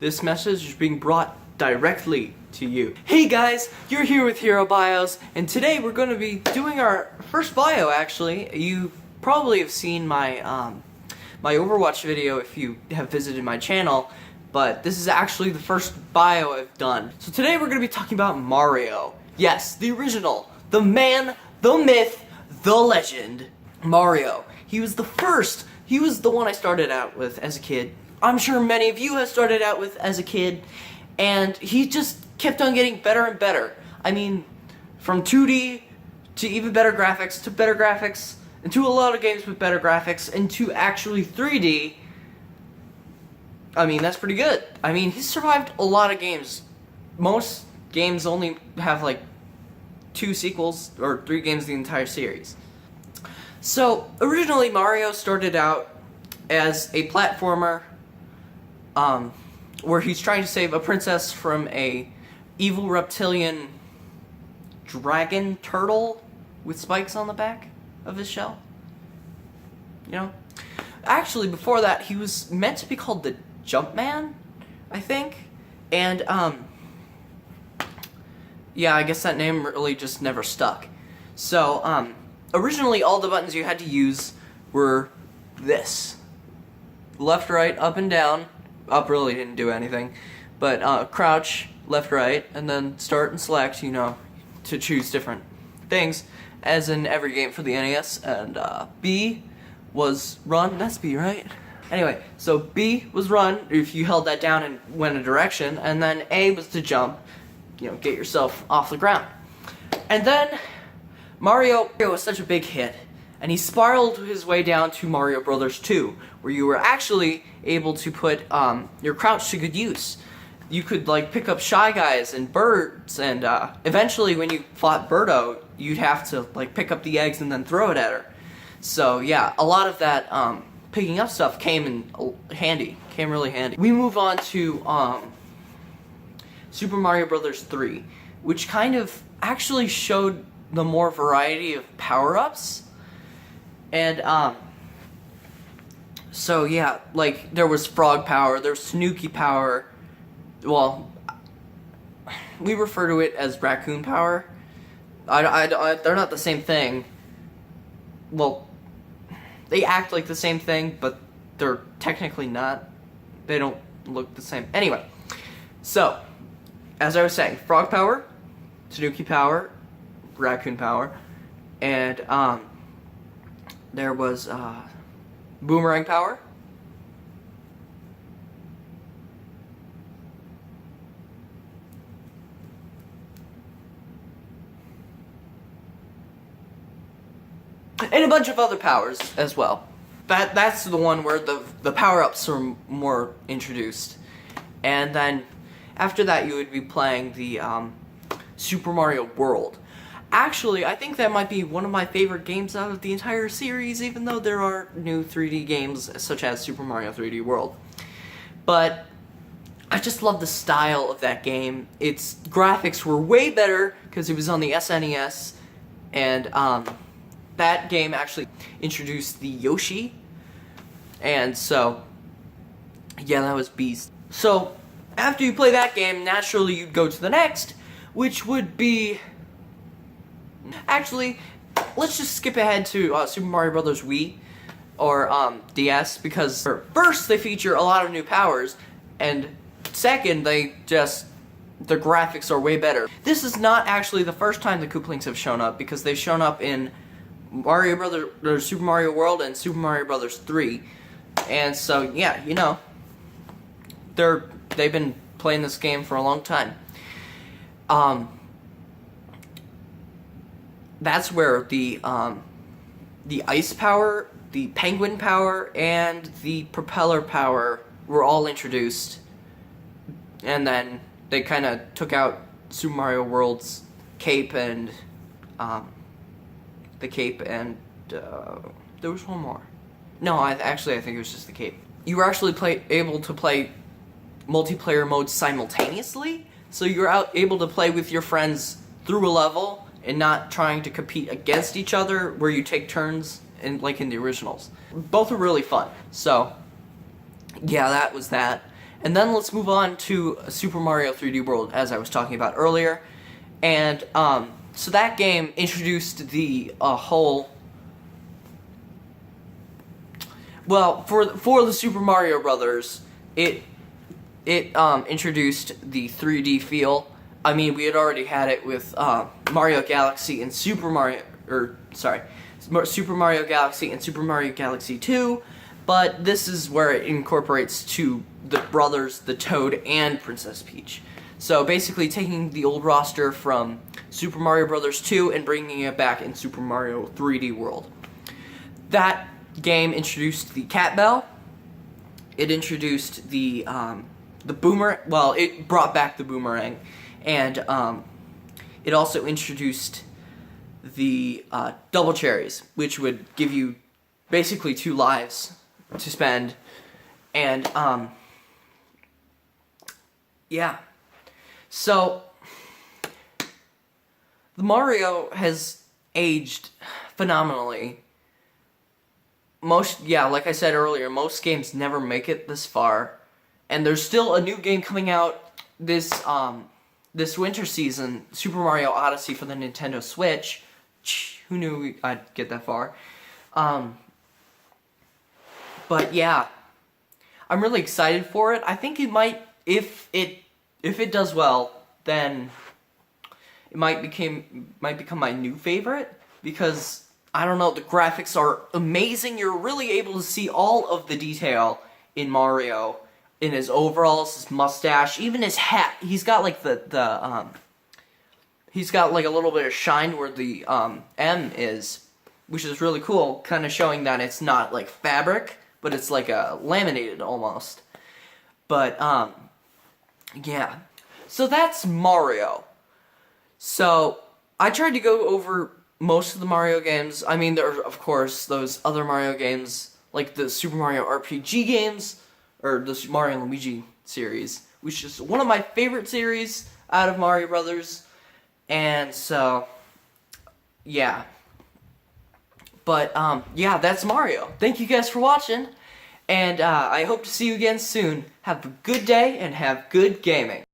This message is being brought directly to you. Hey guys, you're here with Hero Bios, and today we're going to be doing our first bio. Actually, you probably have seen my my Overwatch video if you have visited my channel, but this is actually the first bio I've done. So today we're going to be talking about Mario. Yes, the original, the man, the myth, the legend, Mario. He was the first. He was the one I started out with as a kid. I'm sure many of you have started out with as a kid, and he just kept on getting better and better. I mean, from 2D to even better graphics, and to a lot of games with better graphics, and to actually 3D. I mean, that's pretty good. I mean, he's survived a lot of games. Most games only have like 2 sequels, or 3 games the entire series. So, originally Mario started out as a platformer, where he's trying to save a princess from a evil reptilian dragon turtle with spikes on the back of his shell. You know? Actually, before that, he was meant to be called the Jumpman, I think. And, yeah, I guess that name really just never stuck. So, originally all the buttons you had to use were this. Left, right, up and down. Up really didn't do anything. But, crouch, left, right, and then start and select, you know, to choose different things, as in every game for the NES. And, B was run. That's B, right? Anyway, so B was run if you held that down and went a direction, and then A was to jump, you know, get yourself off the ground. And then Mario was such a big hit, and he spiraled his way down to Mario Brothers 2, where you were actually able to put your crouch to good use. You could like pick up Shy Guys and birds, and eventually when you fought Birdo, you'd have to like pick up the eggs and then throw it at her. So yeah, a lot of that picking up stuff came in handy, came really handy. We move on to Super Mario Brothers 3, which kind of actually showed the more variety of power-ups. And so yeah, like there was frog power, there was Snooki power. Well, we refer to it as raccoon power. They're not the same thing. Well, they act like the same thing, but they're technically not. They don't look the same. Anyway, so as I was saying, frog power, Snooki power, raccoon power, and there was boomerang power. And a bunch of other powers as well. That's the one where the power-ups are more introduced. And then after that you would be playing the Super Mario World. Actually, I think that might be one of my favorite games out of the entire series, even though there are new 3D games such as Super Mario 3D World. But I just love the style of that game. Its graphics were way better because it was on the SNES, and that game actually introduced the Yoshi, and so yeah, that was beast. So after you play that game, naturally you'd go to the next, which would be... Actually, let's just skip ahead to Super Mario Brothers Wii, or DS, because first they feature a lot of new powers, and second the graphics are way better. This is not actually the first time the Koopalings have shown up, because they've shown up in Mario Brothers, Super Mario World, and Super Mario Brothers 3, and so yeah, you know, they've been playing this game for a long time. That's where the ice power, the penguin power, and the propeller power were all introduced. And then they kind of took out Super Mario World's cape and the cape, and there was one more. No, I think it was just the cape. You were actually able to play multiplayer modes simultaneously, so you were able to play with your friends through a level and not trying to compete against each other, where you take turns, like in the originals. Both are really fun. So yeah, that was that. And then let's move on to Super Mario 3D World, as I was talking about earlier. And so that game introduced the whole. Well, for the Super Mario Brothers, it introduced the 3D feel. I mean, we had already had it with Mario Galaxy and Super Mario Galaxy and Super Mario Galaxy 2, but this is where it incorporates to the brothers, the Toad, and Princess Peach. So basically taking the old roster from Super Mario Bros. 2 and bringing it back in Super Mario 3D World. That game introduced the Cat Bell. It introduced the boomerang. Well, it brought back the boomerang, and it also introduced the double cherries, which would give you basically 2 lives to spend, and yeah. So the Mario has aged phenomenally. Like I said earlier, most games never make it this far, and there's still a new game coming out this winter season, Super Mario Odyssey for the Nintendo Switch. Who knew I'd get that far? But yeah, I'm really excited for it. I think it might, if it does well, then it might become my new favorite, because I don't know, the graphics are amazing. You're really able to see all of the detail in Mario, in his overalls, his mustache, even his hat. He's got like he's got like a little bit of shine where the M is, which is really cool, kind of showing that it's not like fabric, but it's like a laminated almost. But yeah. So that's Mario. So I tried to go over most of the Mario games. I mean, there are, of course, those other Mario games, like the Super Mario RPG games, or the Super Mario and Luigi series, which is one of my favorite series out of Mario Brothers. And so, yeah. But, yeah, that's Mario. Thank you guys for watching, and I hope to see you again soon. Have a good day, and have good gaming.